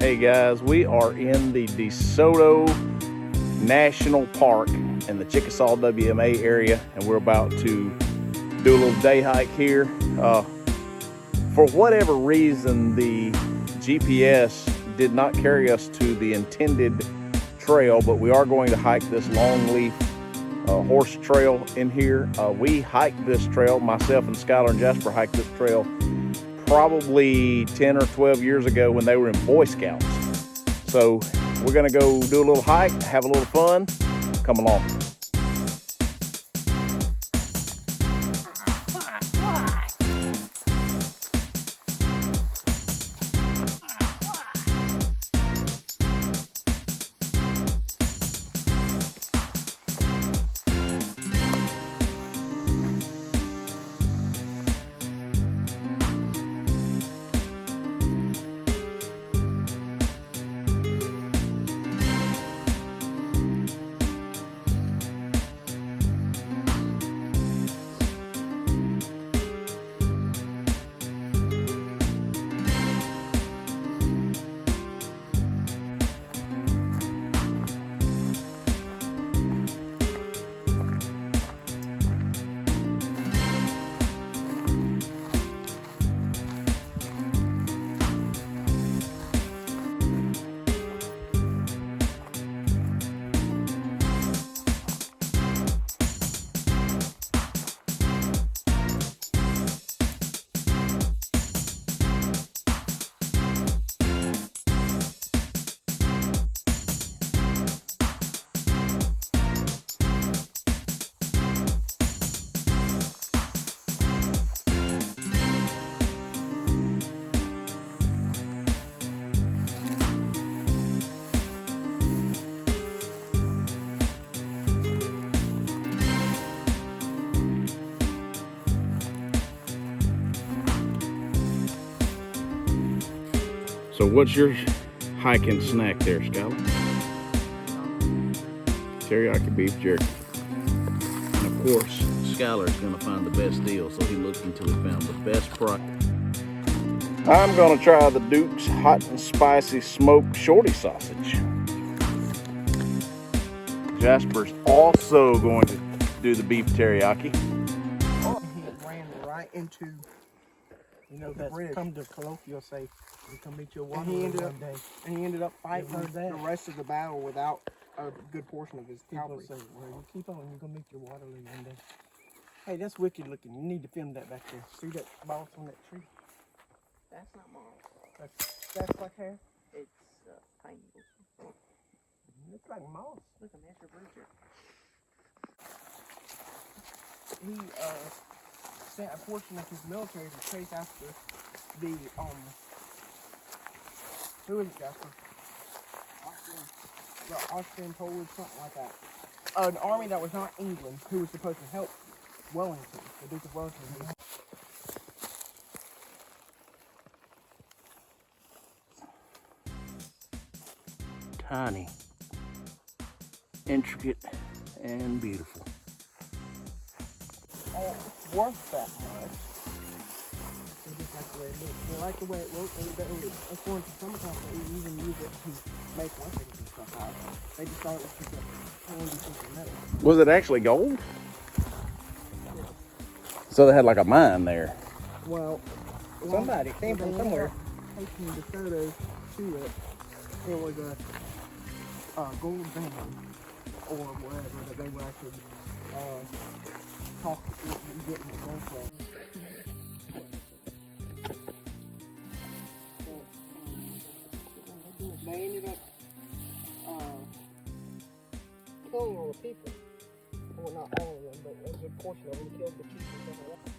Hey guys, we are in the Desoto National Park in the Chickasaw WMA area, and we're about to do a little day hike here. For whatever reason, the GPS did not carry us to the intended trail, but we are going to hike this longleaf horse trail in here. We hiked this trail, myself and Skylar and Jasper hiked this trail probably 10 or 12 years ago when they were in Boy Scouts. So we're gonna go do a little hike, have a little fun. Come along. So what's your hiking snack there, Skylar? Teriyaki beef jerky. And of course, Skylar's gonna find the best deal, so he looked until he found the best price. I'm gonna try the Duke's hot and spicy smoked shorty sausage. Jasper's also going to do the beef teriyaki. Oh, he ran right into, the bridge. Come to colloquial say, you come meet your water and he ended up fighting the rest of the battle without a good portion of his cavalry. Say, well, you keep on, you're gonna meet your Waterloo one day. Hey, that's wicked looking. You need to film that back there. See that moss on that tree? That's not moss. That's like hair? It's piney. Looks like moss. Look, a Master Bridger. He sent a portion of his military to chase after the who is it, Jasper? The Austrian, Polish, something like that. An army that was not England, who was supposed to help Wellington, the Duke of Wellington. Tiny, intricate, and beautiful. Oh, it's worth that much. They just like the way it looks. They like the way it looks. It's going to summertime, so they even use it to make weapons and stuff out of it. They just thought it was just a handy piece of metal. Was it actually gold? So they had like a mine there. Well, somebody came from somewhere. Taking the photos to it, it was a gold band or whatever that they were actually getting the gold from. They ended up killing all the people. Well, not all of them, but a good portion of them killed the chiefs and stuff like that.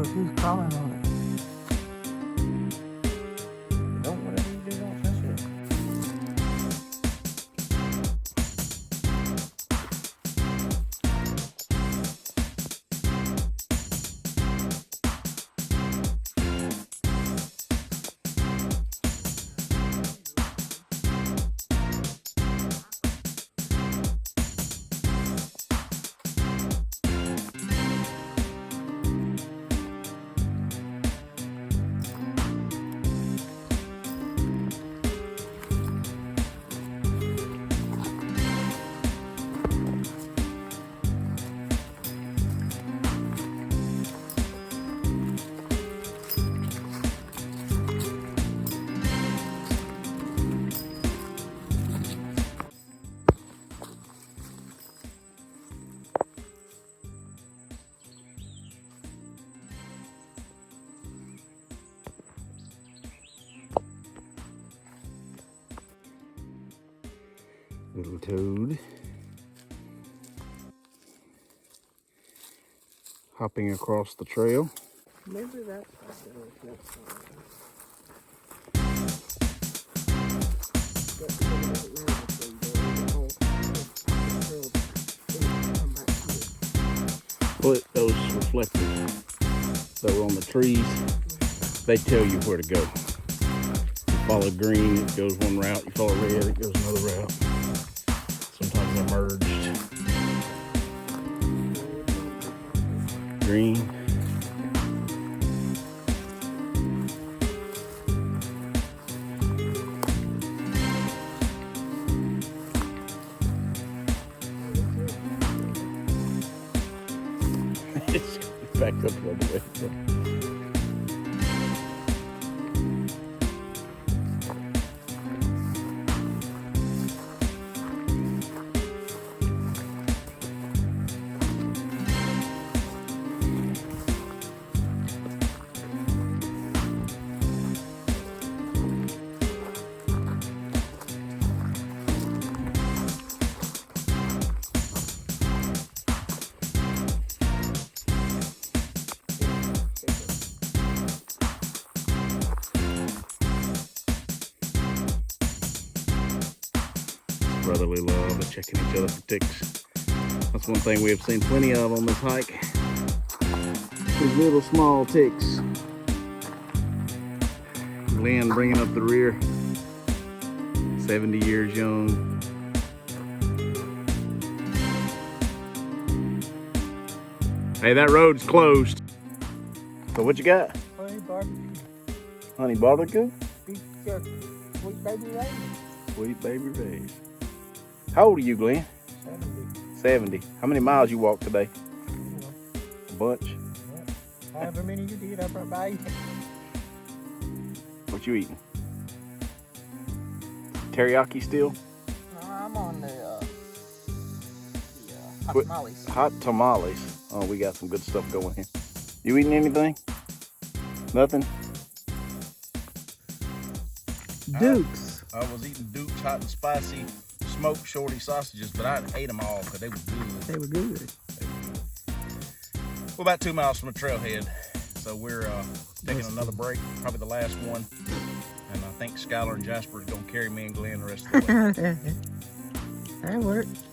if he was crawling on it. Don't, whatever you do, don't touch it. Little toad. Hopping across the trail. Maybe that's what But those reflectors that were on the trees, they tell you where to go. You follow green, it goes one route. You follow red, it goes another route. Sometimes they're merged. Green. It's back up the other way. Brotherly love and checking each other for ticks. That's one thing we have seen plenty of on this hike. These little small ticks. Glenn bringing up the rear. 70 years young. Hey, that road's closed. So what you got? Honey barbecue. Honey barbecue? Beef jerky. Sweet baby rays. Sweet baby rays. How old are you, Glenn? 70. 70. How many miles you walked today? A bunch. Yep. However many you did, I brought by you. What you eating? Teriyaki still? I'm on the hot What? tamales. Hot tamales. Oh, we got some good stuff going here. You eating anything? Nothing? Dukes. I was eating Duke's hot and spicy smoked shorty sausages, but I ate them all because they were good. They were good. We're about 2 miles from the trailhead, so we're taking another break, probably the last one. And I think Skylar and Jasper is going to carry me and Glenn the rest of the way. That worked.